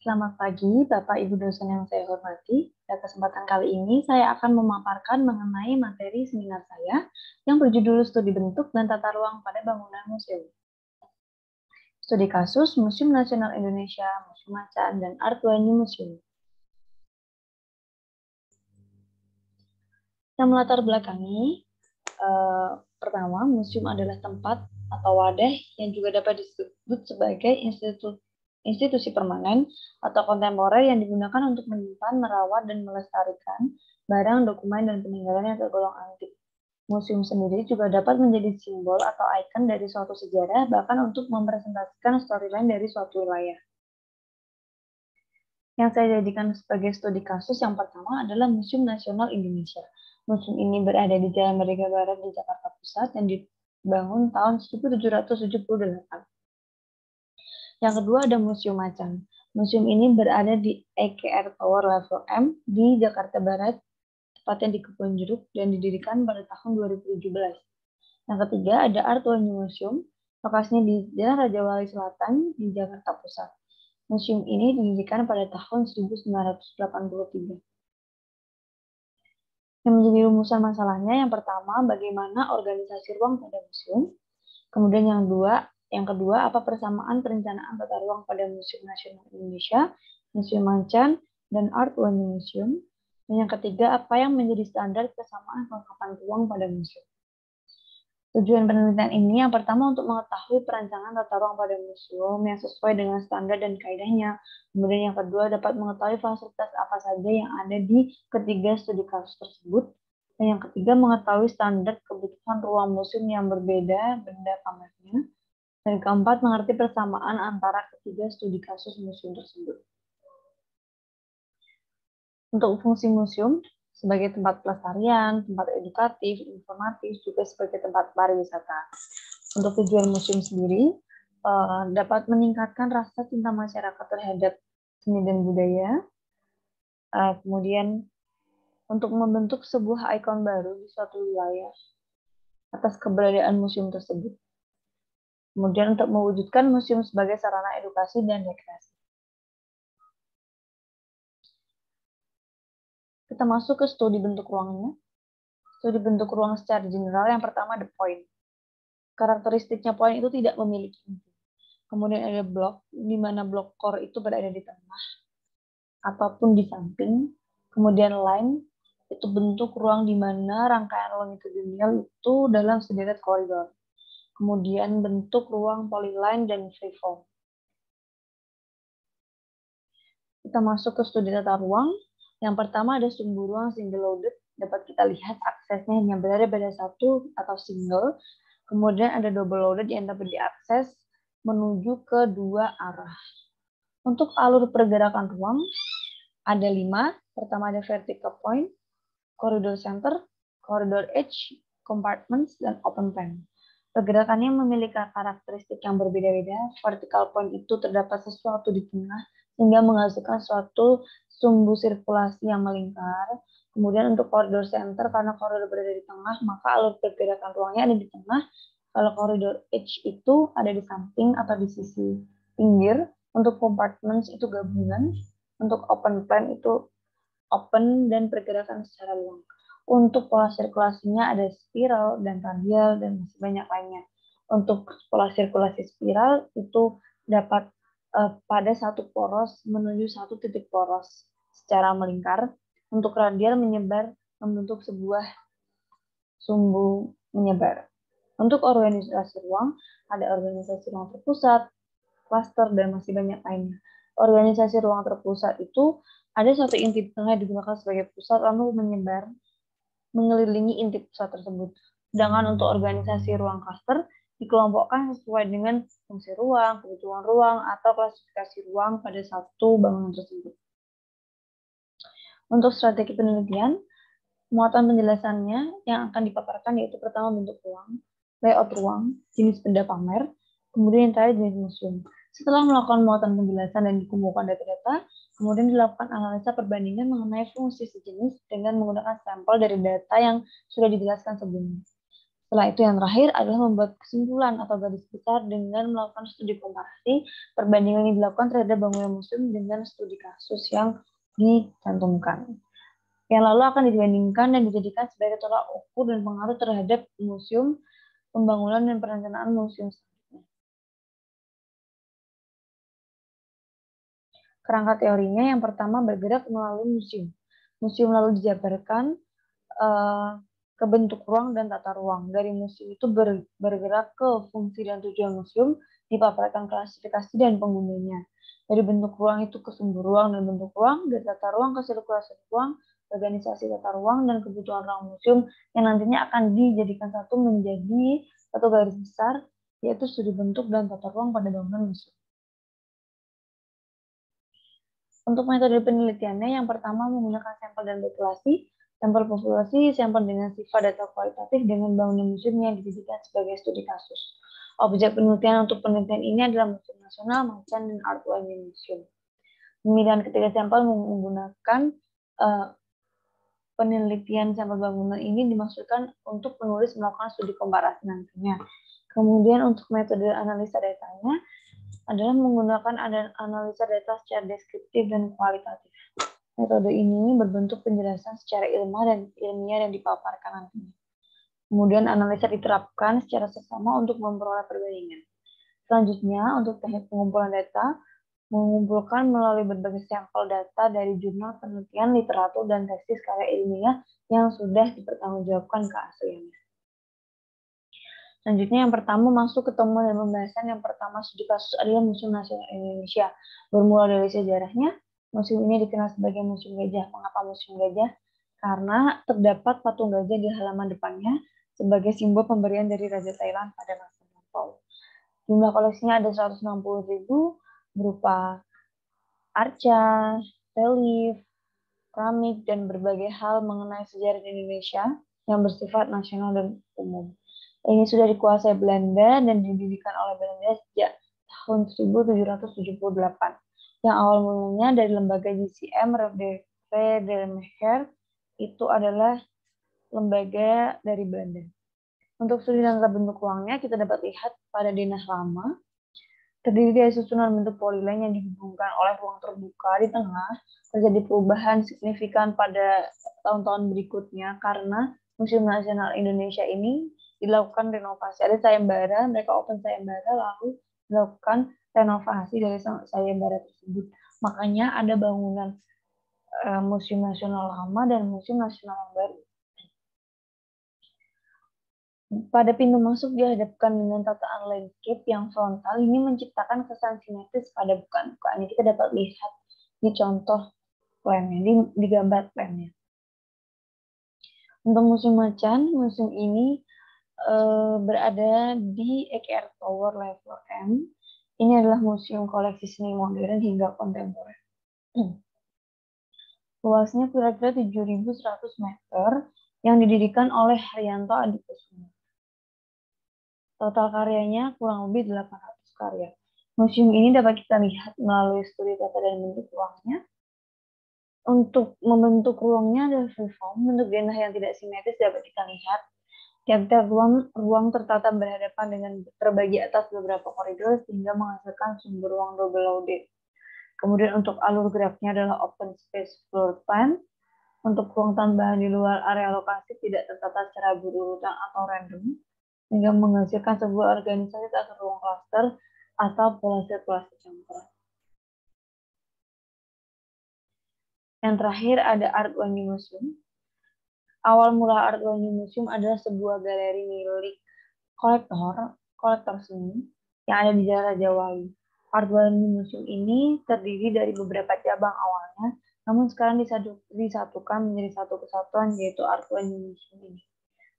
Selamat pagi, Bapak Ibu dosen yang saya hormati. Pada kesempatan kali ini, saya akan memaparkan mengenai materi seminar saya yang berjudul Studi Bentuk dan Tata Ruang pada Bangunan Museum. Studi kasus Museum Nasional Indonesia, Museum Macan, dan Art Wanyu Museum. Yang melatar belakangi, pertama, museum adalah tempat atau wadah yang juga dapat disebut sebagai institusi permanen atau kontemporer yang digunakan untuk menyimpan, merawat, dan melestarikan barang, dokumen, dan peninggalan yang tergolong antik. Museum sendiri juga dapat menjadi simbol atau ikon dari suatu sejarah, bahkan untuk mempresentasikan storyline dari suatu wilayah. Yang saya jadikan sebagai studi kasus yang pertama adalah Museum Nasional Indonesia. Museum ini berada di Jalan Merdeka Barat di Jakarta Pusat dan dibangun tahun 1778. Yang kedua ada Museum Macan. Museum ini berada di EKR Tower Level M di Jakarta Barat, tepatnya di Kebon Jeruk, dan didirikan pada tahun 2017. Yang ketiga ada Art Wanyu Museum, lokasinya di Jalan Raja Wali Selatan di Jakarta Pusat. Museum ini didirikan pada tahun 1983. Yang menjadi rumusan masalahnya, yang pertama, bagaimana organisasi ruang pada museum. Kemudian yang kedua, apa persamaan perencanaan tata ruang pada Museum Nasional Indonesia, Museum Macan, dan Art Wanyu Museum. Dan yang ketiga, apa yang menjadi standar kesamaan kelengkapan ruang pada museum. Tujuan penelitian ini yang pertama untuk mengetahui perancangan tata ruang pada museum yang sesuai dengan standar dan kaidahnya. Kemudian yang kedua dapat mengetahui fasilitas apa saja yang ada di ketiga studi kasus tersebut. Dan yang ketiga mengetahui standar kebutuhan ruang museum yang berbeda benda pamernya. Dan keempat mengerti persamaan antara ketiga studi kasus museum tersebut. Untuk fungsi museum, sebagai tempat pelestarian, tempat edukatif, informatif, juga sebagai tempat pariwisata. Untuk tujuan museum sendiri, dapat meningkatkan rasa cinta masyarakat terhadap seni dan budaya, kemudian untuk membentuk sebuah ikon baru di suatu wilayah atas keberadaan museum tersebut. Kemudian untuk mewujudkan museum sebagai sarana edukasi dan rekreasi. Kita masuk ke studi bentuk ruangnya. Studi bentuk ruang secara general, yang pertama the point. Karakteristiknya point itu tidak memiliki inti. Kemudian ada blok, di mana blok core itu berada di tengah ataupun di samping. Kemudian line, itu bentuk ruang di mana rangkaian longitudinal itu dalam sederet koridor. Kemudian bentuk ruang polyline dan freeform. Kita masuk ke studi tata ruang. Yang pertama ada sumbu ruang single loaded. Dapat kita lihat aksesnya hanya berada pada satu atau single. Kemudian ada double loaded yang dapat diakses menuju ke dua arah. Untuk alur pergerakan ruang ada 5. Pertama ada vertical point, corridor center, corridor edge, compartments, dan open plan. Pergerakannya memiliki karakteristik yang berbeda-beda. Vertical point itu terdapat sesuatu di tengah sehingga menghasilkan suatu sumbu sirkulasi yang melingkar. Kemudian untuk koridor center, karena koridor berada di tengah, maka alur pergerakan ruangnya ada di tengah. Kalau koridor edge itu ada di samping atau di sisi pinggir. Untuk compartments itu gabungan. Untuk open plan itu open dan pergerakan secara luang. Untuk pola sirkulasinya ada spiral dan radial dan masih banyak lainnya. Untuk pola sirkulasi spiral itu dapat pada satu poros menuju satu titik poros secara melingkar. Untuk radial menyebar membentuk sebuah sumbu menyebar. Untuk organisasi ruang, ada organisasi ruang terpusat, klaster, dan masih banyak lainnya. Organisasi ruang terpusat itu ada satu inti di tengah digunakan sebagai pusat lalu menyebar mengelilingi inti pusat tersebut. Sedangkan untuk organisasi ruang klaster dikelompokkan sesuai dengan fungsi ruang, kebutuhan ruang, atau klasifikasi ruang pada satu bangunan tersebut. Untuk strategi penelitian, muatan penjelasannya yang akan dipaparkan yaitu pertama bentuk ruang, layout ruang, jenis benda pamer, kemudian yang terakhir jenis museum. Setelah melakukan muatan penjelasan dan dikumpulkan data-data, kemudian dilakukan analisa perbandingan mengenai fungsi sejenis dengan menggunakan sampel dari data yang sudah dijelaskan sebelumnya. Setelah itu yang terakhir adalah membuat kesimpulan atau garis besar dengan melakukan studi komparasi perbandingan yang dilakukan terhadap bangunan museum dengan studi kasus yang dicantumkan. Yang lalu akan dibandingkan dan dijadikan sebagai tolak ukur dan pengaruh terhadap museum, pembangunan dan perencanaan museum selanjutnya. Kerangka teorinya yang pertama bergerak melalui museum. Museum lalu dijabarkan ke bentuk ruang dan tata ruang. Dari museum itu bergerak ke fungsi dan tujuan museum, dipaparkan klasifikasi dan penggunanya. Dari bentuk ruang itu ke sumber ruang dan bentuk ruang, dari tata ruang ke sirkulasi ruang, organisasi tata ruang, dan kebutuhan ruang museum yang nantinya akan dijadikan satu menjadi satu garis besar, yaitu studi bentuk dan tata ruang pada bangunan museum. Untuk metode penelitiannya, yang pertama menggunakan sampel dan populasi. Sampel populasi, sampel dengan sifat data kualitatif dengan bangunan museum yang dijadikan sebagai studi kasus. Objek penelitian untuk penelitian ini adalah Museum Nasional, Macan, dan Art Walking Museum. Pemilihan ketiga sampel menggunakan penelitian sampel bangunan ini dimaksudkan untuk penulis melakukan studi komparasi nantinya. Kemudian untuk metode analisa datanya adalah menggunakan analisa data secara deskriptif dan kualitatif. Metode ini berbentuk penjelasan secara ilmiah dan dipaparkan nantinya. Kemudian analisa diterapkan secara seksama untuk memperoleh perbandingan. Selanjutnya, untuk teknik pengumpulan data, mengumpulkan melalui berbagai sampel data dari jurnal penelitian, literatur, dan tesis karya ilmiah yang sudah dipertanggungjawabkan keasliannya. Selanjutnya yang pertama masuk ke temuan dan pembahasan. Yang pertama studi kasus adalah Museum Nasional Indonesia. Bermula dari sejarahnya, museum ini dikenal sebagai Museum Gajah. Mengapa Museum Gajah? Karena terdapat patung gajah di halaman depannya sebagai simbol pemberian dari Raja Thailand pada masa lampau. Jumlah koleksinya ada 160.000 berupa arca, relief, keramik, dan berbagai hal mengenai sejarah Indonesia yang bersifat nasional dan umum. Ini sudah dikuasai Belanda dan didirikan oleh Belanda sejak tahun 1778. Yang awal mulanya dari lembaga JCM Redermecher itu adalah lembaga dari Belanda. Untuk studi dan tata bentuk ruangnya kita dapat lihat pada denah lama terdiri dari susunan bentuk polilen yang dihubungkan oleh ruang terbuka di tengah. Terjadi perubahan signifikan pada tahun-tahun berikutnya karena Museum Nasional Indonesia ini dilakukan renovasi. Ada sayembara, mereka open sayembara lalu dilakukan renovasi dari sayembara tersebut. Makanya ada bangunan Museum Nasional Lama dan Museum Nasional yang baru. Pada pintu masuk dihadapkan dengan tataan landscape yang frontal. Ini menciptakan kesan simetris pada bukaan-bukaan. Kita dapat lihat di contoh plannya, di gambar plannya. Untuk Museum Macan, museum ini berada di EKR Tower level M. Ini adalah museum koleksi seni modern hingga kontemporer. Luasnya kira-kira 7.100 meter yang didirikan oleh Haryanto Adikusumo. Total karyanya kurang lebih 800 karya. Museum ini dapat kita lihat melalui studi tata dan bentuk ruangnya. Untuk membentuk ruangnya ada freeform, bentuk denah yang tidak simetris dapat kita lihat. Tiap-tiap ruang tertata berhadapan dengan terbagi atas beberapa koridor sehingga menghasilkan sumber ruang double loaded. Kemudian untuk alur geraknya adalah open space floor plan. Untuk ruang tambahan di luar area lokasi tidak tertata secara berurutan atau random, sehingga menghasilkan sebuah organisasi tata ruang klaster atau pola sirkulasi campuran. Yang terakhir ada Art Walking Museum. Awal mula Art Walking Museum adalah sebuah galeri milik kolektor seni yang ada di Jalan Raja Wali. Art Walking Museum ini terdiri dari beberapa cabang awalnya, namun sekarang disatukan menjadi satu kesatuan, yaitu Art Walking Museum ini.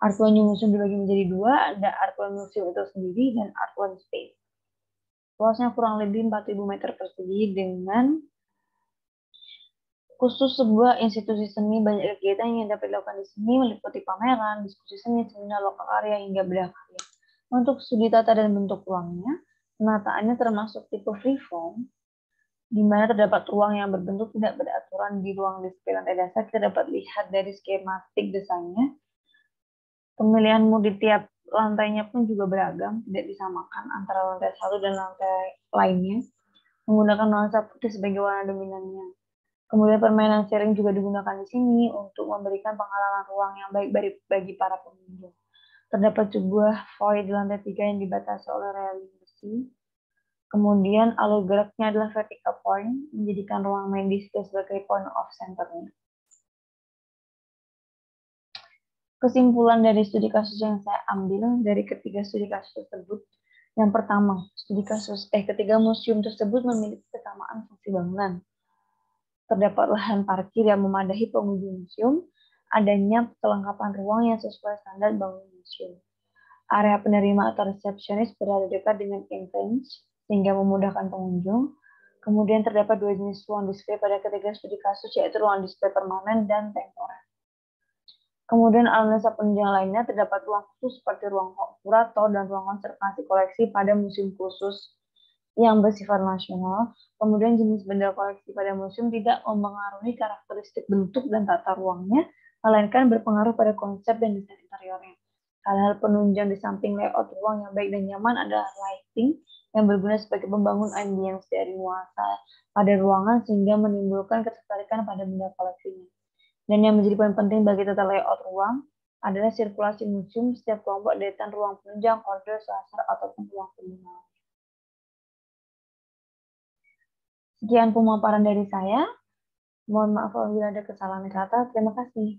Art Walking Museum dibagi menjadi dua, ada Art Walking Museum itu sendiri dan Art Walking Space. Luasnya kurang lebih 4.000 meter persegi dengan khusus sebuah institusi seni. Banyak kegiatan yang dapat dilakukan di sini meliputi pameran, diskusi seni, seminar lokal karya, hingga bedah karya. Untuk studi tata dan bentuk ruangnya, penataannya termasuk tipe freeform, di mana terdapat ruang yang berbentuk tidak beraturan di ruang display lantai dasar. Kita dapat lihat dari skematik desainnya. Pemilihan mood di tiap lantainya pun juga beragam, tidak disamakan antara lantai satu dan lantai lainnya, menggunakan nuansa putih sebagai warna dominannya. Kemudian permainan sharing juga digunakan di sini untuk memberikan pengalaman ruang yang baik bagi para pengunjung. Terdapat sebuah void di lantai 3 yang dibatasi oleh railing besi. Kemudian alur geraknya adalah vertical point, menjadikan ruang main di situ sebagai point of center-nya. Kesimpulan dari studi kasus yang saya ambil dari ketiga studi kasus tersebut, yang pertama, ketiga museum tersebut memiliki kesamaan fungsi bangunan. Terdapat lahan parkir yang memadahi pengunjung museum, adanya kelengkapan ruang yang sesuai standar bangunan museum. Area penerima atau resepsionis berada dekat dengan entrance, sehingga memudahkan pengunjung. Kemudian terdapat dua jenis ruang display pada ketiga studi kasus, yaitu ruang display permanen dan temporer. Kemudian analisa penunjang lainnya terdapat ruang khusus seperti ruang kurator dan ruang konservasi koleksi pada museum khusus yang bersifat nasional. Kemudian jenis benda koleksi pada museum tidak mempengaruhi karakteristik bentuk dan tata ruangnya, melainkan berpengaruh pada konsep dan desain interiornya. Hal-hal penunjang di samping layout ruang yang baik dan nyaman adalah lighting yang berguna sebagai pembangun ambience dari nuansa pada ruangan sehingga menimbulkan ketertarikan pada benda koleksinya. Dan yang menjadi poin penting bagi tata layout ruang adalah sirkulasi museum setiap kelompok deretan ruang penunjang, koridor, selasar, ataupun ruang komunal. Sekian pemaparan dari saya. Mohon maaf apabila ada kesalahan kata. Terima kasih.